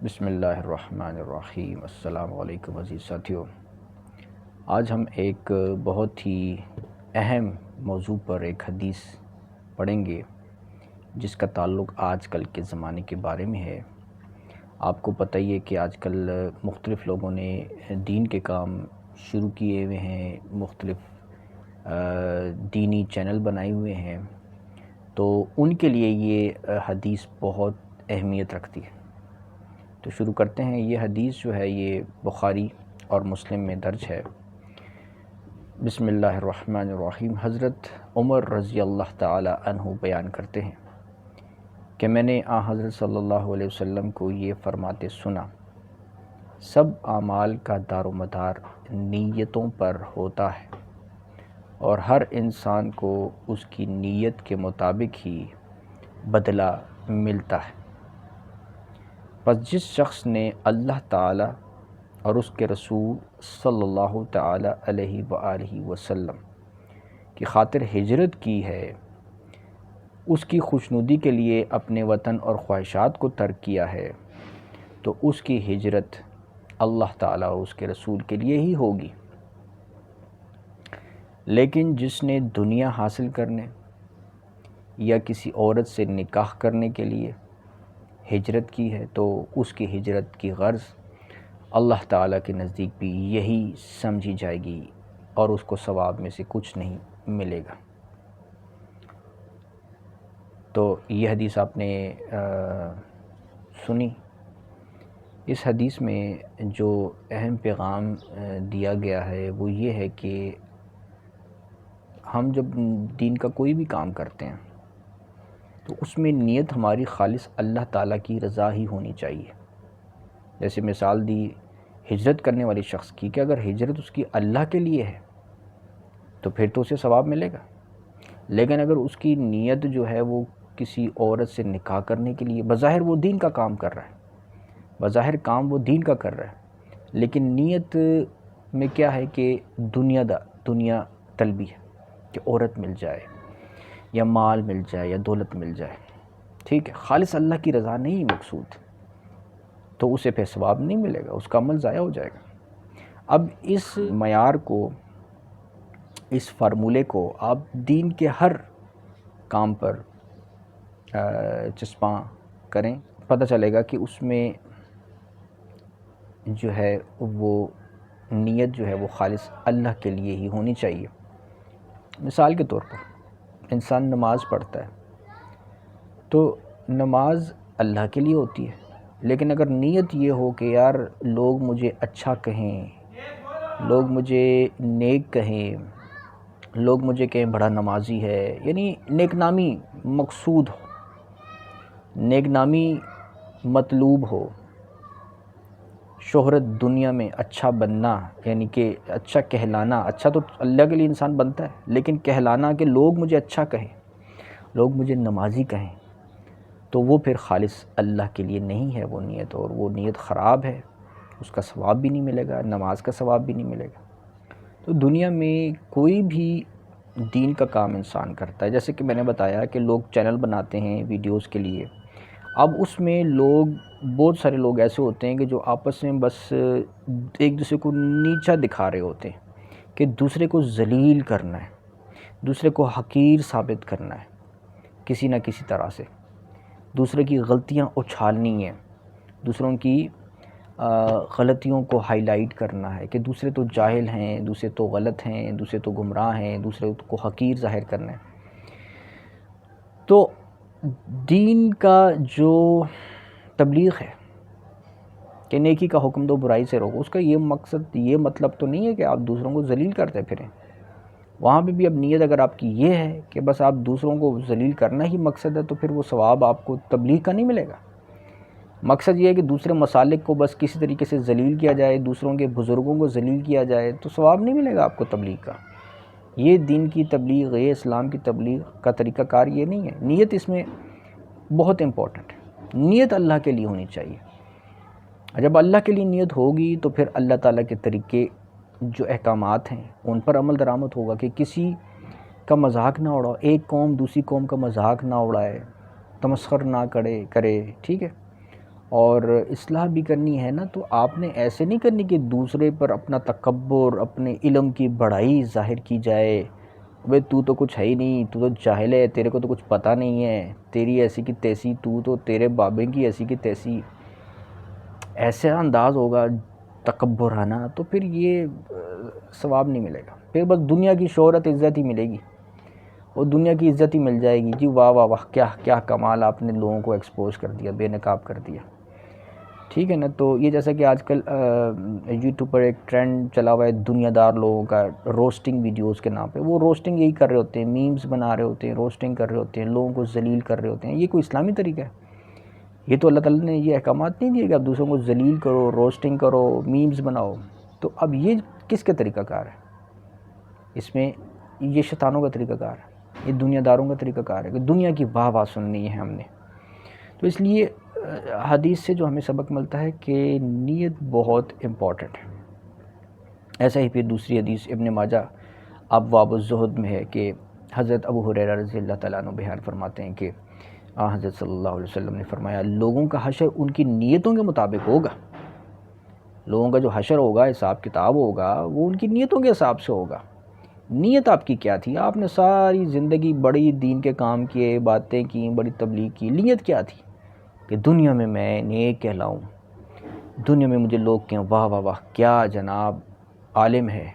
بسم اللہ الرحمن الرحیم۔ السلام علیکم عزیز ساتھیوں، آج ہم ایک بہت ہی اہم موضوع پر ایک حدیث پڑھیں گے جس کا تعلق آج کل کے زمانے کے بارے میں ہے۔ آپ کو پتہ ہی ہے کہ آج کل مختلف لوگوں نے دین کے کام شروع کیے ہوئے ہیں، مختلف دینی چینل بنائے ہوئے ہیں، تو ان کے لیے یہ حدیث بہت اہمیت رکھتی ہے۔ تو شروع کرتے ہیں۔ یہ حدیث جو ہے یہ بخاری اور مسلم میں درج ہے۔ بسم اللہ الرحمن الرحیم۔ حضرت عمر رضی اللہ تعالی عنہ بیان کرتے ہیں کہ میں نے حضرت صلی اللہ علیہ وسلم کو یہ فرماتے سنا، سب اعمال کا دار و مدار نیتوں پر ہوتا ہے اور ہر انسان کو اس کی نیت کے مطابق ہی بدلہ ملتا ہے۔ پس جس شخص نے اللہ تعالی اور اس کے رسول صلی اللہ تعالی علیہ وآلہ وسلم کی خاطر ہجرت کی ہے، اس کی خوشنودی کے لیے اپنے وطن اور خواہشات کو ترک کیا ہے، تو اس کی ہجرت اللہ تعالی اور اس کے رسول کے لیے ہی ہوگی۔ لیکن جس نے دنیا حاصل کرنے یا کسی عورت سے نکاح کرنے کے لیے ہجرت کی ہے، تو اس کی ہجرت کی غرض اللہ تعالیٰ کے نزدیک بھی یہی سمجھی جائے گی اور اس کو ثواب میں سے کچھ نہیں ملے گا۔ تو یہ حدیث آپ نے سنی۔ اس حدیث میں جو اہم پیغام دیا گیا ہے وہ یہ ہے کہ ہم جب دین کا کوئی بھی کام کرتے ہیں تو اس میں نیت ہماری خالص اللہ تعالیٰ کی رضا ہی ہونی چاہیے۔ جیسے مثال دی ہجرت کرنے والی شخص کی، کہ اگر ہجرت اس کی اللہ کے لیے ہے تو پھر تو اسے ثواب ملے گا، لیکن اگر اس کی نیت جو ہے وہ کسی عورت سے نکاح کرنے کے لیے، بظاہر وہ دین کا کام کر رہا ہے، بظاہر کام وہ دین کا کر رہا ہے، لیکن نیت میں کیا ہے کہ دنیا طلبی ہے کہ عورت مل جائے یا مال مل جائے یا دولت مل جائے، ٹھیک ہے، خالص اللہ کی رضا نہیں مقصود، تو اسے پھر ثواب نہیں ملے گا، اس کا عمل ضائع ہو جائے گا۔ اب اس معیار کو، اس فارمولے کو آپ دین کے ہر کام پر چسپاں کریں، پتہ چلے گا کہ اس میں جو ہے وہ نیت جو ہے وہ خالص اللہ کے لیے ہی ہونی چاہیے۔ مثال کے طور پر انسان نماز پڑھتا ہے تو نماز اللہ کے لیے ہوتی ہے، لیکن اگر نیت یہ ہو کہ یار لوگ مجھے اچھا کہیں، لوگ مجھے نیک کہیں، لوگ مجھے کہیں بڑا نمازی ہے، یعنی نیک نامی مقصود ہو، نیک نامی مطلوب ہو، شہرت دنیا میں اچھا بننا، یعنی کہ اچھا کہلانا، اچھا تو اللہ کے لیے انسان بنتا ہے، لیکن کہلانا کہ لوگ مجھے اچھا کہیں، لوگ مجھے نمازی کہیں، تو وہ پھر خالص اللہ کے لیے نہیں ہے وہ نیت، اور وہ نیت خراب ہے، اس کا ثواب بھی نہیں ملے گا، نماز کا ثواب بھی نہیں ملے گا۔ تو دنیا میں کوئی بھی دین کا کام انسان کرتا ہے، جیسے کہ میں نے بتایا کہ لوگ چینل بناتے ہیں ویڈیوز کے لیے، اب اس میں بہت سارے لوگ ایسے ہوتے ہیں کہ جو آپس میں بس ایک دوسرے کو نیچا دکھا رہے ہوتے ہیں، کہ دوسرے کو ذلیل کرنا ہے، دوسرے کو حقیر ثابت کرنا ہے، کسی نہ کسی طرح سے دوسرے کی غلطیاں اچھالنی ہیں، دوسروں کی غلطیوں کو ہائی لائٹ کرنا ہے، کہ دوسرے تو جاہل ہیں، دوسرے تو غلط ہیں، دوسرے تو گمراہ ہیں، دوسرے کو حقیر ظاہر کرنا ہے۔ تو دین کا جو تبلیغ ہے کہ نیکی کا حکم دو برائی سے روکو، اس کا یہ مقصد، یہ مطلب تو نہیں ہے کہ آپ دوسروں کو ذلیل کرتے پھریں۔ وہاں پہ بھی اب نیت اگر آپ کی یہ ہے کہ بس آپ دوسروں کو ذلیل کرنا ہی مقصد ہے، تو پھر وہ ثواب آپ کو تبلیغ کا نہیں ملے گا۔ مقصد یہ ہے کہ دوسرے مسالک کو بس کسی طریقے سے ذلیل کیا جائے، دوسروں کے بزرگوں کو ذلیل کیا جائے، تو ثواب نہیں ملے گا آپ کو تبلیغ کا۔ یہ دین کی تبلیغ، یہ اسلام کی تبلیغ کا طریقہ کار یہ نہیں ہے۔ نیت اس میں بہت امپورٹنٹ ہے، نیت اللہ کے لیے ہونی چاہیے۔ جب اللہ کے لیے نیت ہوگی تو پھر اللہ تعالیٰ کے طریقے جو احکامات ہیں ان پر عمل درآمد ہوگا، کہ کسی کا مذاق نہ اڑاؤ، ایک قوم دوسری قوم کا مذاق نہ اڑائے، تمسخر نہ کرے، ٹھیک ہے، اور اصلاح بھی کرنی ہے نا تو آپ نے ایسے نہیں کرنی کہ دوسرے پر اپنا تکبر، اپنے علم کی بڑائی ظاہر کی جائے. بھئی تو کچھ ہے ہی نہیں، تو جاہل ہے، تیرے کو تو کچھ پتہ نہیں ہے، تیری ایسی کی تیسی، تو تیرے بابے کی ایسی کی تیسی. ایسا انداز ہوگا تکبرانہ تو پھر یہ ثواب نہیں ملے گا. پھر بس دنیا کی شہرت عزت ہی ملے گی، اور دنیا کی عزت ہی مل جائے گی. جی واہ واہ واہ، کیا کمال، آپ نے لوگوں کو ایکسپوز کر دیا، بے نقاب کر دیا. ٹھیک ہے نا. تو یہ جیسا کہ آج کل یوٹیوب پر ایک ٹرینڈ چلا ہوا ہے دنیا دار لوگوں کا، روسٹنگ ویڈیوز کے نام پہ. وہ روسٹنگ یہی کر رہے ہوتے ہیں، میمز بنا رہے ہوتے ہیں، روسٹنگ کر رہے ہوتے ہیں، لوگوں کو ذلیل کر رہے ہوتے ہیں. یہ کوئی اسلامی طریقہ ہے؟ یہ تو اللہ تعالیٰ نے یہ احکامات نہیں دیے کہ آپ دوسروں کو ذلیل کرو، روسٹنگ کرو، میمز بناؤ. تو اب یہ کس کے طریقہ کار ہے؟ اس میں یہ شیطانوں کا طریقہ کار ہے، یہ دنیا داروں کا طریقہ کار ہے کہ دنیا کی واہ واہ سننی ہے ہم نے. تو اس لیے حدیث سے جو ہمیں سبق ملتا ہے کہ نیت بہت امپورٹنٹ ہے. ایسا ہی پھر دوسری حدیث ابن ماجہ ابواب الزہد میں ہے کہ حضرت ابو ہریرہ رضی اللہ تعالیٰ عنہ بیان فرماتے ہیں کہ حضرت صلی اللہ علیہ وسلم نے فرمایا لوگوں کا حشر ان کی نیتوں کے مطابق ہوگا. لوگوں کا جو حشر ہوگا، حساب کتاب ہوگا، وہ ان کی نیتوں کے حساب سے ہوگا. نیت آپ کی کیا تھی؟ آپ نے ساری زندگی بڑی دین کے کام کیے، باتیں کی، بڑی تبلیغ کی. نیت کیا تھی؟ کہ دنیا میں نیک کہلاؤں، دنیا میں مجھے لوگ کہیں واہ واہ واہ کیا جناب عالم ہے،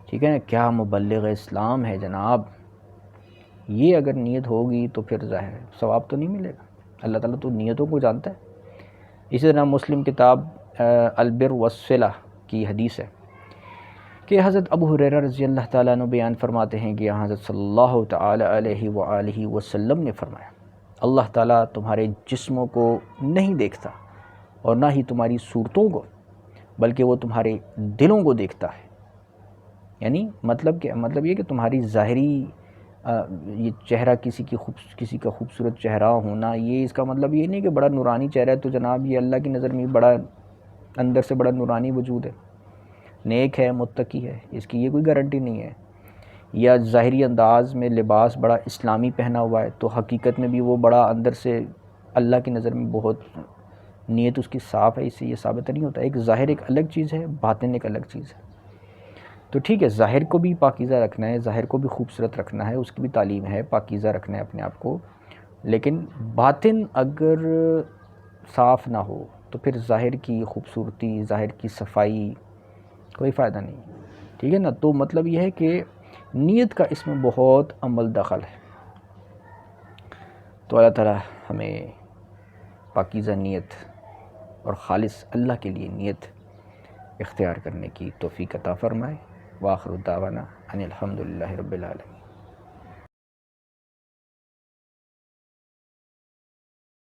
ٹھیک ہے نا، کیا مبلغ اسلام ہے جناب. یہ اگر نیت ہوگی تو پھر ظاہر ثواب تو نہیں ملے گا. اللہ تعالیٰ تو نیتوں کو جانتا ہے. اسی طرح مسلم کتاب البر والصلہ کی حدیث ہے کہ حضرت ابو ہریرہ رضی اللہ تعالیٰ عنہ بیان فرماتے ہیں کہ حضرت صلی اللہ تعالیٰ علیہ وآلہ وسلم نے فرمایا اللہ تعالیٰ تمہارے جسموں کو نہیں دیکھتا اور نہ ہی تمہاری صورتوں کو، بلکہ وہ تمہارے دلوں کو دیکھتا ہے. یعنی مطلب کیا؟ مطلب یہ کہ تمہاری ظاہری یہ چہرہ کسی کا خوبصورت چہرہ ہونا، یہ اس کا مطلب یہ نہیں کہ بڑا نورانی چہرہ ہے تو جناب یہ اللہ کی نظر میں بڑا اندر سے بڑا نورانی وجود ہے، نیک ہے، متقی ہے. اس کی یہ کوئی گارنٹی نہیں ہے. یا ظاہری انداز میں لباس بڑا اسلامی پہنا ہوا ہے تو حقیقت میں بھی وہ بڑا اندر سے اللہ کی نظر میں بہت نیت اس کی صاف ہے. اس سے یہ ثابت نہیں ہوتا. ایک ظاہر ایک الگ چیز ہے، باطن ایک الگ چیز ہے. تو ٹھیک ہے، ظاہر کو بھی پاکیزہ رکھنا ہے، ظاہر کو بھی خوبصورت رکھنا ہے، اس کی بھی تعلیم ہے، پاکیزہ رکھنا ہے اپنے آپ کو. لیکن باطن اگر صاف نہ ہو تو پھر ظاہر کی خوبصورتی، ظاہر کی صفائی کوئی فائدہ نہیں. ٹھیک ہے نا. تو مطلب یہ ہے کہ نیت کا اس میں بہت عمل دخل ہے. تو اللہ تعالیٰ ہمیں پاکیزہ نیت اور خالص اللہ کے لیے نیت اختیار کرنے کی توفیق عطا فرمائے. وآخر دعوانا ان الحمد للہ رب العالمین.